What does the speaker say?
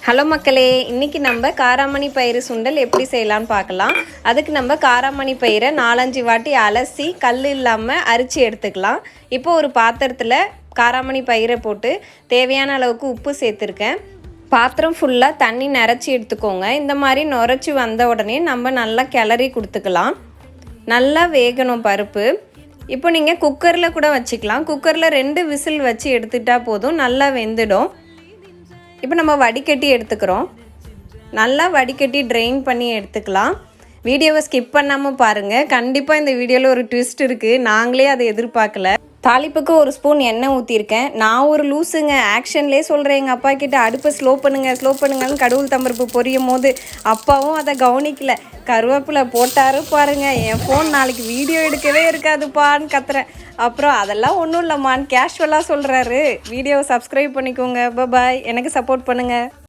Hello மக்களே, இன்றைக்கி நம்ம காராமணி பயிறு சுண்டல் எப்படி செய்யலான்னு பார்க்கலாம். அதுக்கு நம்ம காராமணி பயிரை 4-5 வாட்டி அலசி கல் இல்லாமல் அரிச்சு எடுத்துக்கலாம். இப்போ ஒரு பாத்திரத்தில் காராமணி பயிரை போட்டு தேவையான அளவுக்கு உப்பு சேர்த்துருக்கேன். பாத்திரம் ஃபுல்லாக தண்ணி நிறச்சி எடுத்துக்கோங்க. இந்த மாதிரி நுரைச்சி வந்த உடனே நம்ம நல்லா கிளறி கொடுத்துக்கலாம். நல்லா வேகணும் பருப்பு. இப்போ நீங்கள் குக்கரில் கூட வச்சுக்கலாம். குக்கரில் 2 விசில் வச்சு எடுத்துட்டால் போதும், நல்லா வெந்துடும். இப்போ நம்ம வடிகட்டி எடுத்துக்கிறோம். நல்லா வடிகட்டி ட்ரெயின் பண்ணி எடுத்துக்கலாம். வீடியோவை ஸ்கிப் பண்ணாமல் பாருங்கள். கண்டிப்பாக இந்த வீடியோவில் ஒரு ட்விஸ்ட் இருக்குது. நாங்களே அதை எதிர்பார்க்கல. தாளிப்புக்கு 1 ஸ்பூன் எண்ணெய் ஊற்றிருக்கேன். நான் ஒரு லூஸுங்க, ஆக்ஷன்லேயே சொல்கிறேன். எங்கள் அப்பா கிட்ட அடுப்பை ஸ்லோ பண்ணுங்கன்னு கடவுள் தம்பருப்பு பொரியும் போது அப்பாவும் அதை கவனிக்கல. கருவேப்பிலை போட்டாரு பாருங்க. என் ஃபோன் நாளைக்கு வீடியோ எடுக்கவே இருக்காதுப்பான்னு கத்துறேன். அப்புறம் அதெல்லாம் ஒன்றும் இல்லைம்மான்னு கேஷுவலாக சொல்கிறாரு. வீடியோவை சப்ஸ்கிரைப் பண்ணிக்கோங்க. பாய், எனக்கு சப்போர்ட் பண்ணுங்கள்.